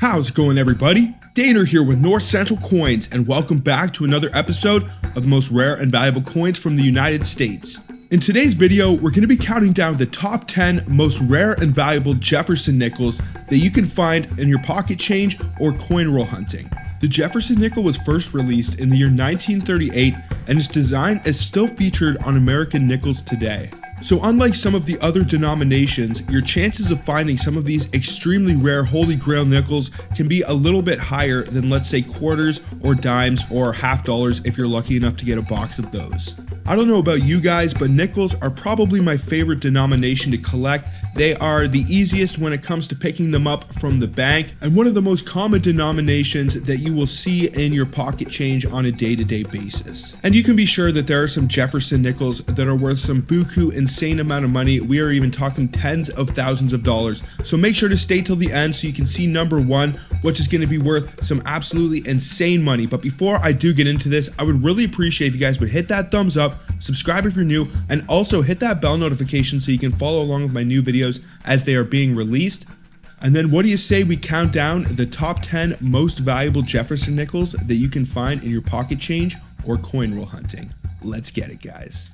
How's it going, everybody? Daner here with North Central Coins, and welcome back to another episode of the most rare and valuable coins from the United States. In today's video, we're going to be counting down the top 10 most rare and valuable Jefferson nickels that you can find in your pocket change or coin roll hunting. The Jefferson nickel was first released in the year 1938, and its design is still featured on American nickels today. So unlike some of the other denominations, your chances of finding some of these extremely rare Holy Grail nickels can be a little bit higher than, let's say, quarters or dimes or half dollars if you're lucky enough to get a box of those. I don't know about you guys, but nickels are probably my favorite denomination to collect. They are the easiest when it comes to picking them up from the bank, and one of the most common denominations that you will see in your pocket change on a day-to-day basis. And you can be sure that there are some Jefferson nickels that are worth some buku insane amount of money. We are even talking tens of thousands of dollars. So make sure to stay till the end so you can see number one, which is going to be worth some absolutely insane money. But before I do get into this, I would really appreciate if you guys would hit that thumbs up, subscribe if you're new, and also hit that bell notification so you can follow along with my new videos as they are being released. And then what do you say we count down the top 10 most valuable Jefferson nickels that you can find in your pocket change or coin roll hunting? Let's get it, guys.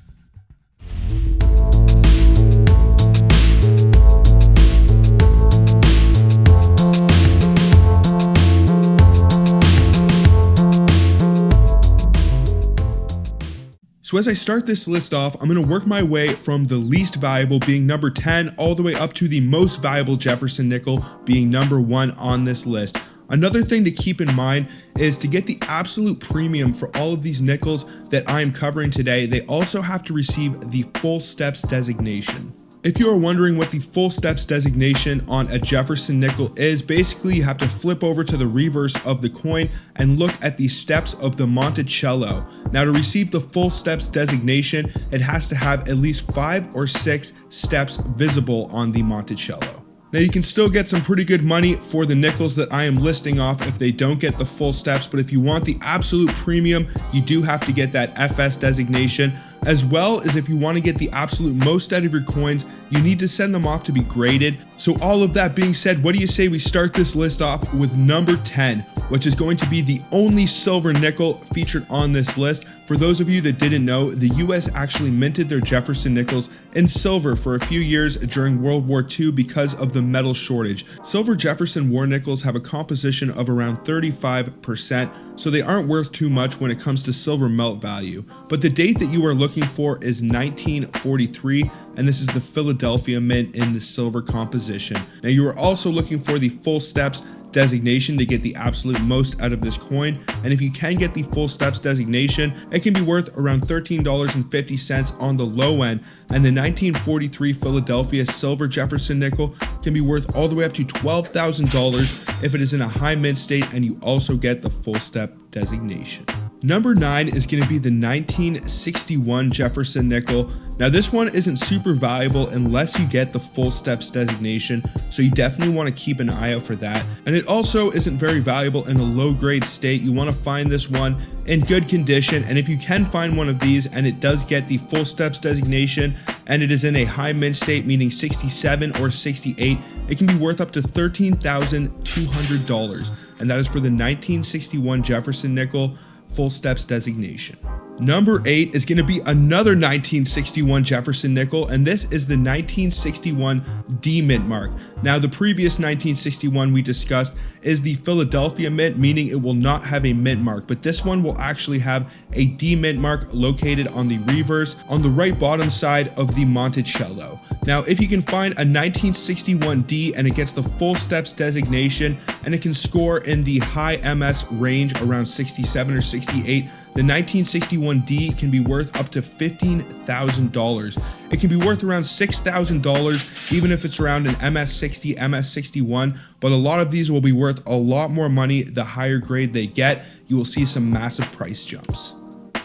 So as I start this list off, I'm going to work my way from the least valuable being number 10 all the way up to the most valuable Jefferson nickel being number 1 on this list. Another thing to keep in mind is to get the absolute premium for all of these nickels that I am covering today, they also have to receive the full steps designation. If you are wondering what the full steps designation on a Jefferson nickel is, basically you have to flip over to the reverse of the coin and look at the steps of the Monticello. Now, to receive the full steps designation, it has to have at least 5 or 6 steps visible on the Monticello. Now, you can still get some pretty good money for the nickels that I am listing off if they don't get the full steps, but if you want the absolute premium, you do have to get that FS designation, as well as if you want to get the absolute most out of your coins, you need to send them off to be graded. So all of that being said, what do you say we start this list off with number 10, which is going to be the only silver nickel featured on this list. For those of you that didn't know, the US actually minted their Jefferson nickels in silver for a few years during World War II because of the metal shortage. Silver Jefferson war nickels have a composition of around 35%, so they aren't worth too much when it comes to silver melt value. But the date that you are looking for is 1943, and this is the Philadelphia mint in the silver composition. Now, you are also looking for the full steps designation to get the absolute most out of this coin, and if you can get the full steps designation, it can be worth around $13.50 on the low end, and the 1943 Philadelphia silver Jefferson nickel can be worth all the way up to $12,000 if it is in a high mint state and you also get the full step designation. Number 9 is going to be the 1961 Jefferson nickel. Now, this one isn't super valuable unless you get the full steps designation, so you definitely want to keep an eye out for that. And it also isn't very valuable in a low grade state. You want to find this one in good condition, and if you can find one of these and it does get the full steps designation and it is in a high mint state, meaning 67 or 68, it can be worth up to $13,200, and that is for the 1961 Jefferson nickel full steps designation. Number 8 is going to be another 1961 Jefferson nickel, and this is the 1961 D mint mark. Now, the previous 1961 we discussed is the Philadelphia mint, meaning it will not have a mint mark, but this one will actually have a D mint mark located on the reverse on the right bottom side of the Monticello. Now, if you can find a 1961 D and it gets the full steps designation and it can score in the high MS range around 67 or 68, the 1961 D can be worth up to $15,000. It can be worth around $6,000 even if it's around an MS60, MS61, but a lot of these will be worth a lot more money the higher grade they get. You will see some massive price jumps.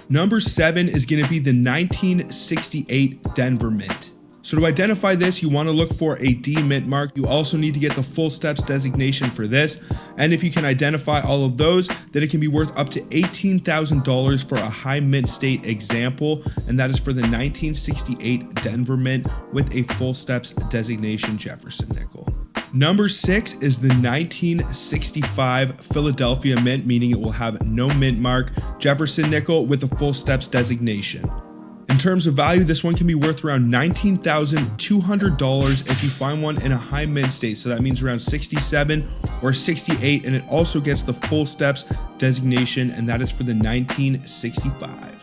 Number 7 is going to be the 1968 Denver mint. So to identify this, you want to look for a D mint mark. You also need to get the full steps designation for this. And if you can identify all of those, then it can be worth up to $18,000 for a high mint state example. And that is for the 1968 Denver mint with a full steps designation Jefferson nickel. Number 6 is the 1965 Philadelphia Mint, meaning it will have no mint mark, Jefferson nickel with a full steps designation. In terms of value, this one can be worth around $19,200 if you find one in a high mint state. So that means around 67 or 68, and it also gets the full steps designation, and that is for the 1965.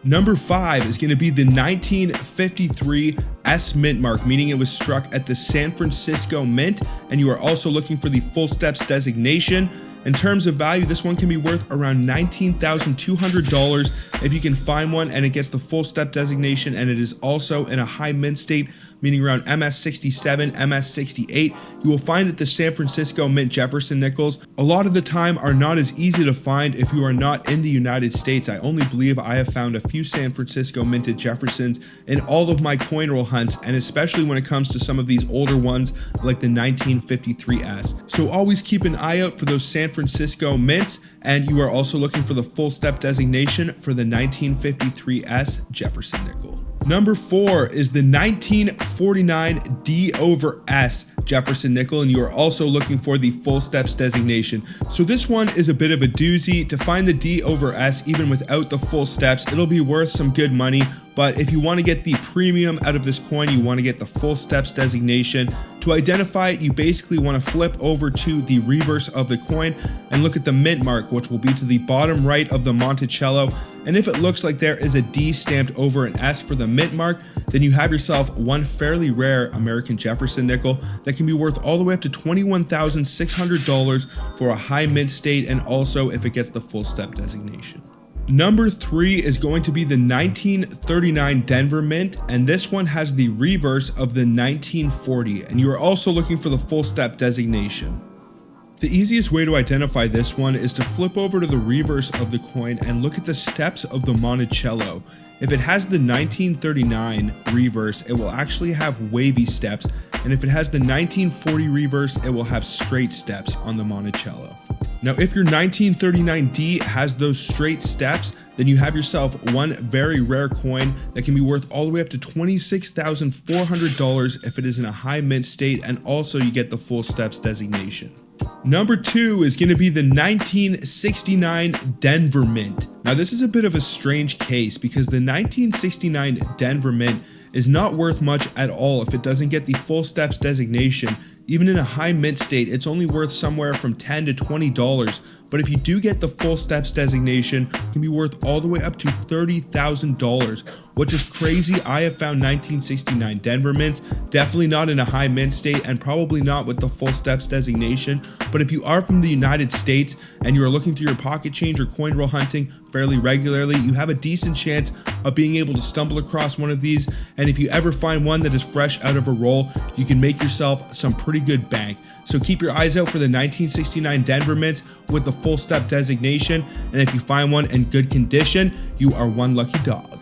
Number 5 is going to be the 1953 S Mint mark, meaning it was struck at the San Francisco Mint, and you are also looking for the full steps designation. In terms of value, this one can be worth around $19,200 if you can find one and it gets the full step designation, and it is also in a high mint state, meaning around MS67, MS68. You will find that the San Francisco Mint Jefferson nickels a lot of the time are not as easy to find if you are not in the United States. I only believe I have found a few San Francisco minted Jeffersons in all of my coin roll hunts, and especially when it comes to some of these older ones like the 1953S. So always keep an eye out for those San Francisco mints, and you are also looking for the full step designation for the 1953S Jefferson nickel. Number 4 is the 1949 D over S Jefferson nickel, and you are also looking for the full steps designation. So this one is a bit of a doozy. To find the D over S even without the full steps, it'll be worth some good money. But if you want to get the premium out of this coin, you want to get the full steps designation. To identify it, you basically want to flip over to the reverse of the coin and look at the mint mark, which will be to the bottom right of the Monticello. And if it looks like there is a D stamped over an S for the mint mark, then you have yourself one fairly rare American Jefferson nickel that can be worth all the way up to $21,600 for a high mint state, and also if it gets the full step designation. Number 3 is going to be the 1939 Denver Mint, and this one has the reverse of the 1940, and you are also looking for the full step designation. The easiest way to identify this one is to flip over to the reverse of the coin and look at the steps of the Monticello. If it has the 1939 reverse, it will actually have wavy steps, and if it has the 1940 reverse, it will have straight steps on the Monticello. Now, if your 1939D has those straight steps, then you have yourself one very rare coin that can be worth all the way up to $26,400 if it is in a high mint state, and also you get the full steps designation. Number 2 is going to be the 1969 Denver Mint. Now, this is a bit of a strange case because the 1969 Denver Mint is not worth much at all if it doesn't get the full steps designation. Even in a high mint state, it's only worth somewhere from $10 to $20. But if you do get the full steps designation, it can be worth all the way up to $30,000, which is crazy. I have found 1969 Denver mints, definitely not in a high mint state and probably not with the full steps designation. But if you are from the United States and you are looking through your pocket change or coin roll hunting fairly regularly, you have a decent chance of being able to stumble across one of these. And if you ever find one that is fresh out of a roll, you can make yourself some pretty good bank. So keep your eyes out for the 1969 Denver mints with the full step designation, and if you find one in good condition, you are one lucky dog.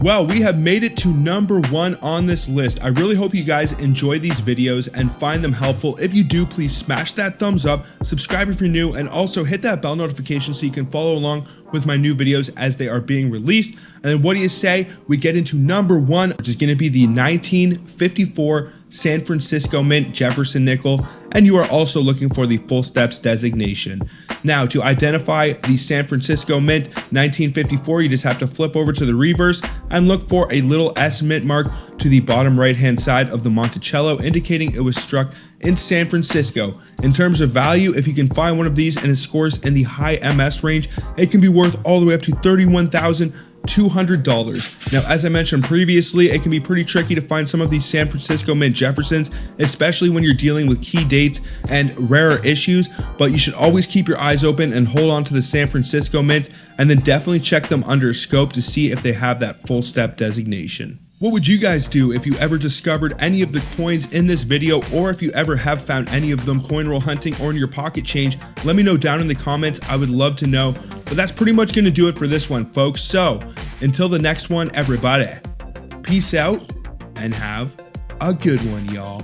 Well, we have made it to number 1 on this list. I really hope you guys enjoy these videos and find them helpful. If you do, please smash that thumbs up, subscribe if you're new, and also hit that bell notification so you can follow along with my new videos as they are being released. And then what do you say we get into number 1, which is going to be the 1954 San Francisco Mint Jefferson nickel, and you are also looking for the full steps designation. Now, to identify the San Francisco Mint 1954, you just have to flip over to the reverse and look for a little S mint mark to the bottom right hand side of the Monticello, indicating it was struck in San Francisco. In terms of value, if you can find one of these and it scores in the high MS range, it can be worth all the way up to $31,200. Now, as I mentioned previously, it can be pretty tricky to find some of these San Francisco Mint Jeffersons, especially when you're dealing with key dates and rarer issues, but you should always keep your eyes open and hold on to the San Francisco Mint, and then definitely check them under a scope to see if they have that full step designation. What would you guys do if you ever discovered any of the coins in this video, or if you ever have found any of them coin roll hunting or in your pocket change? Let me know down in the comments. I would love to know. But that's pretty much going to do it for this one, folks. So until the next one, everybody, peace out and have a good one, y'all.